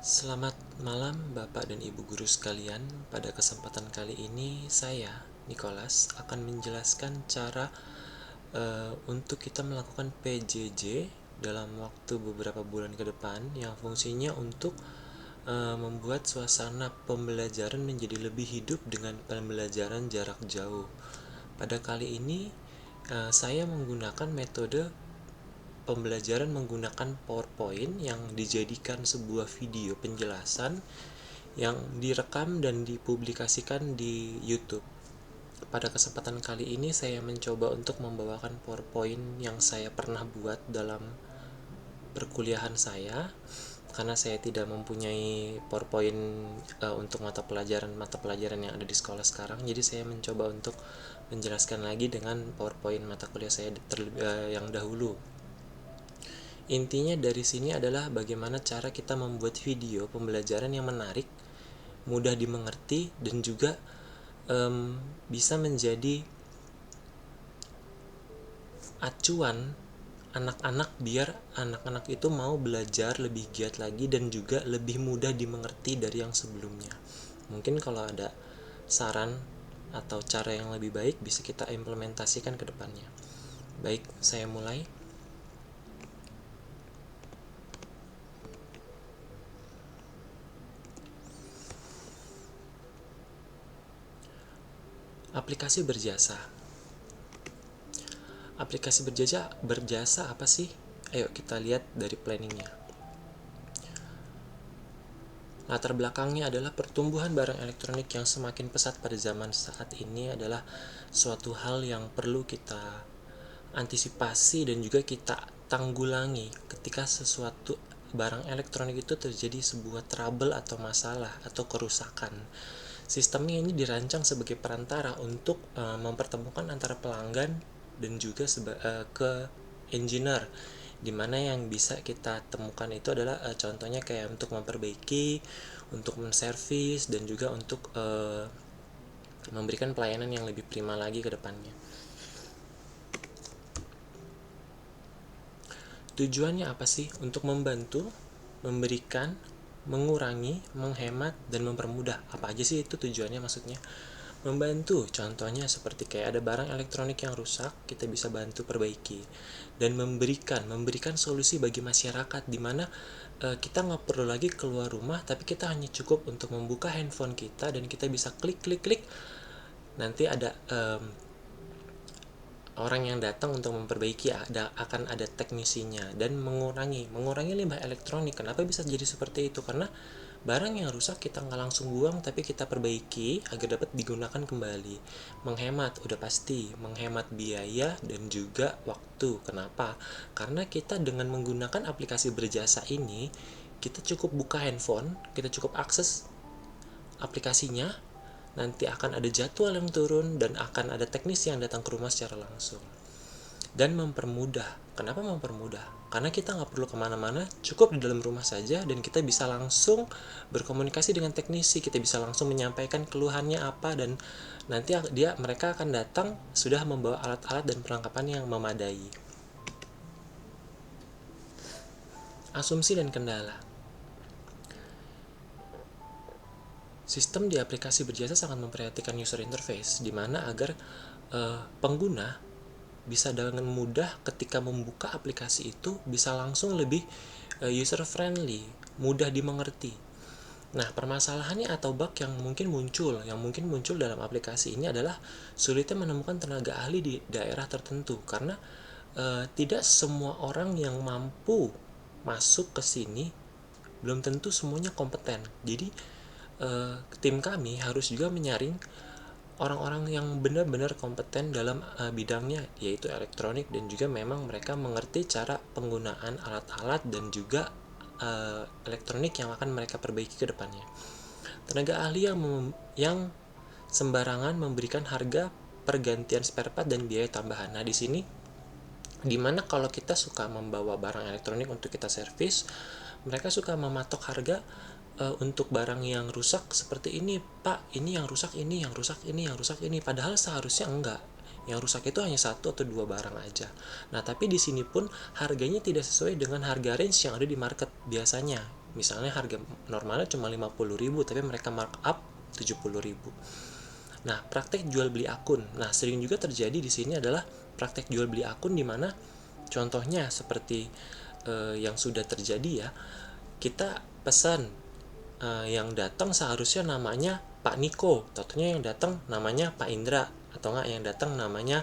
Selamat malam Bapak dan Ibu guru sekalian. Pada kesempatan kali ini saya, Nicholas, akan menjelaskan cara untuk kita melakukan PJJ dalam waktu beberapa bulan ke depan yang fungsinya untuk membuat suasana pembelajaran menjadi lebih hidup dengan pembelajaran jarak jauh. Pada kali ini saya menggunakan metode pembelajaran menggunakan PowerPoint yang dijadikan sebuah video penjelasan yang direkam dan dipublikasikan di YouTube. Pada kesempatan kali ini saya mencoba untuk membawakan PowerPoint yang saya pernah buat dalam perkuliahan saya, karena saya tidak mempunyai PowerPoint untuk mata pelajaran yang ada di sekolah sekarang. Jadi saya mencoba untuk menjelaskan lagi dengan PowerPoint mata kuliah saya yang dahulu. Intinya dari sini adalah bagaimana cara kita membuat video pembelajaran yang menarik, mudah dimengerti, dan juga bisa menjadi acuan anak-anak biar anak-anak itu mau belajar lebih giat lagi dan juga lebih mudah dimengerti dari yang sebelumnya. Mungkin kalau ada saran atau cara yang lebih baik bisa kita implementasikan ke depannya. Baik, saya mulai. Aplikasi berjasa. Aplikasi berjasa apa sih? Ayo kita lihat dari planningnya. Latar belakangnya adalah pertumbuhan barang elektronik yang semakin pesat pada zaman saat ini adalah suatu hal yang perlu kita antisipasi dan juga kita tanggulangi ketika sesuatu barang elektronik itu terjadi sebuah trouble atau masalah atau kerusakan. Sistemnya ini dirancang sebagai perantara untuk mempertemukan antara pelanggan dan juga ke engineer, dimana yang bisa kita temukan itu adalah contohnya kayak untuk memperbaiki, untuk menservis, dan juga untuk memberikan pelayanan yang lebih prima lagi ke depannya. Tujuannya apa sih? Untuk membantu, memberikan, mengurangi, menghemat, dan mempermudah. Apa aja sih itu tujuannya maksudnya? Membantu, contohnya seperti kayak ada barang elektronik yang rusak, kita bisa bantu perbaiki. Dan memberikan solusi bagi masyarakat, dimana kita nggak perlu lagi keluar rumah, tapi kita hanya cukup untuk membuka handphone kita dan kita bisa klik klik klik, nanti ada orang yang datang untuk memperbaiki, akan ada teknisinya. Dan mengurangi limbah elektronik. Kenapa bisa jadi seperti itu? Karena barang yang rusak kita nggak langsung buang, tapi kita perbaiki agar dapat digunakan kembali. Menghemat, udah pasti menghemat biaya dan juga waktu. Kenapa? Karena kita dengan menggunakan aplikasi berjasa ini, kita cukup buka handphone, kita cukup akses aplikasinya, nanti akan ada jadwal yang turun dan akan ada teknisi yang datang ke rumah secara langsung. Dan mempermudah. Kenapa mempermudah? Karena kita nggak perlu kemana-mana, cukup di dalam rumah saja, dan kita bisa langsung berkomunikasi dengan teknisi. Kita bisa langsung menyampaikan keluhannya apa, dan nanti mereka akan datang sudah membawa alat-alat dan perlengkapan yang memadai. Asumsi dan kendala. Sistem di aplikasi berjasa sangat memperhatikan user interface, di mana agar pengguna bisa dengan mudah ketika membuka aplikasi itu bisa langsung lebih user friendly, mudah dimengerti. Nah, permasalahannya atau bug yang mungkin muncul dalam aplikasi ini adalah sulitnya menemukan tenaga ahli di daerah tertentu, karena tidak semua orang yang mampu masuk ke sini belum tentu semuanya kompeten. Jadi tim kami harus juga menyaring orang-orang yang benar-benar kompeten dalam bidangnya, yaitu elektronik, dan juga memang mereka mengerti cara penggunaan alat-alat dan juga elektronik yang akan mereka perbaiki ke depannya. Tenaga ahli yang sembarangan memberikan harga pergantian spare part dan biaya tambahan. Nah, di sini dimana kalau kita suka membawa barang elektronik untuk kita servis, mereka suka mematok harga untuk barang yang rusak seperti ini, Pak, ini yang rusak ini, yang rusak ini, yang rusak ini. Padahal seharusnya enggak. Yang rusak itu hanya satu atau dua barang aja. Nah, tapi di sini pun harganya tidak sesuai dengan harga range yang ada di market biasanya. Misalnya harga normalnya cuma 50.000 tapi mereka markup 70.000. Nah, praktek jual beli akun. Nah, sering juga terjadi di sini adalah praktek jual beli akun di mana contohnya seperti yang sudah terjadi ya. Kita pesan, yang datang seharusnya namanya Pak Niko, tentunya yang datang namanya Pak Indra, atau enggak yang datang namanya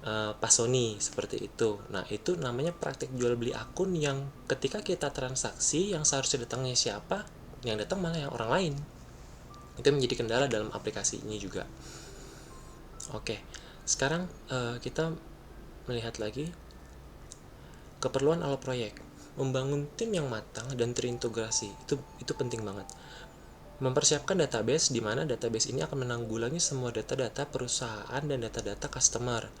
Pak Sony, seperti itu. Nah, itu namanya praktek jual beli akun yang ketika kita transaksi yang seharusnya datangnya siapa, yang datang malah yang orang lain. Itu menjadi kendala dalam aplikasi ini juga. Oke, sekarang kita melihat lagi keperluan awal proyek. Membangun tim yang matang dan terintegrasi itu penting banget. Mempersiapkan database di mana database ini akan menanggulangi semua data-data perusahaan dan data-data customer.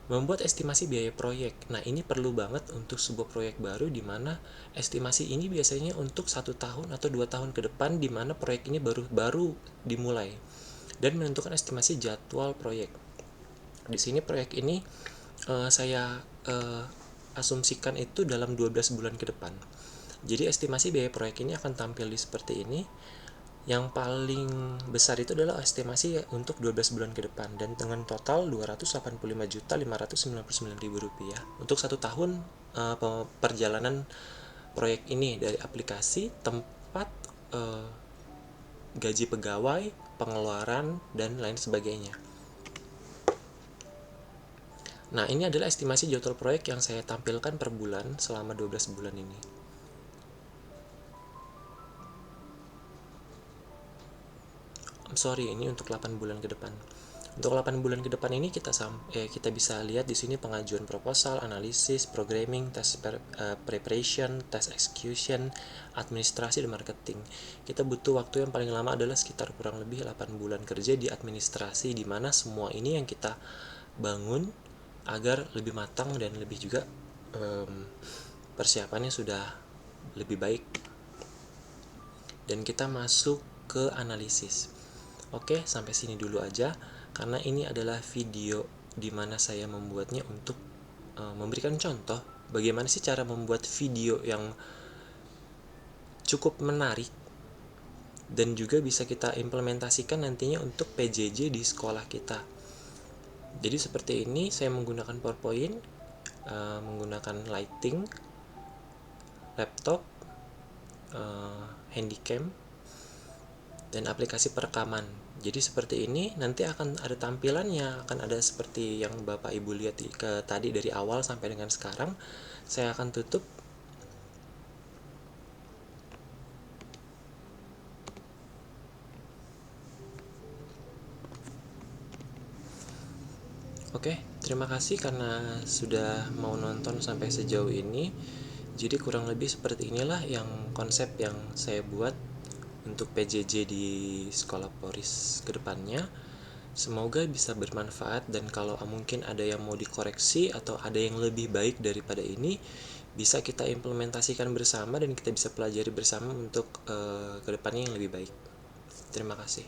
Membuat estimasi biaya proyek. Nah, ini perlu banget untuk sebuah proyek baru di mana estimasi ini biasanya untuk 1 tahun atau 2 tahun ke depan di mana proyek ini baru dimulai. Dan menentukan estimasi jadwal proyek. Di sini proyek ini saya asumsikan itu dalam 12 bulan ke depan. Jadi estimasi biaya proyek ini akan tampil di seperti ini. Yang paling besar itu adalah estimasi untuk 12 bulan ke depan dan dengan total Rp285.599.000 untuk 1 tahun perjalanan proyek ini, dari aplikasi, tempat, gaji pegawai, pengeluaran, dan lain sebagainya. Nah, ini adalah estimasi jadwal proyek yang saya tampilkan per bulan selama 12 bulan ini. Sorry, ini untuk 8 bulan ke depan. Untuk 8 bulan ke depan ini kita bisa lihat di sini pengajuan proposal, analisis, programming, test preparation, test execution, administrasi, dan marketing. Kita butuh waktu yang paling lama adalah sekitar kurang lebih 8 bulan kerja di administrasi, di mana semua ini yang kita bangun agar lebih matang dan lebih juga persiapannya sudah lebih baik. Dan kita masuk ke analisis. Oke, sampai sini dulu aja karena ini adalah video di mana saya membuatnya untuk memberikan contoh bagaimana sih cara membuat video yang cukup menarik dan juga bisa kita implementasikan nantinya untuk PJJ di sekolah kita. Jadi seperti ini saya menggunakan PowerPoint, menggunakan lighting, laptop, handycam, dan aplikasi perekaman. Jadi seperti ini nanti akan ada tampilannya, akan ada seperti yang Bapak Ibu lihat tadi dari awal sampai dengan sekarang. Saya akan tutup. Oke, terima kasih karena sudah mau nonton sampai sejauh ini. Jadi kurang lebih seperti inilah yang konsep yang saya buat untuk PJJ di Sekolah Polris kedepannya. Semoga bisa bermanfaat dan kalau mungkin ada yang mau dikoreksi atau ada yang lebih baik daripada ini, bisa kita implementasikan bersama dan kita bisa pelajari bersama untuk kedepannya yang lebih baik. Terima kasih.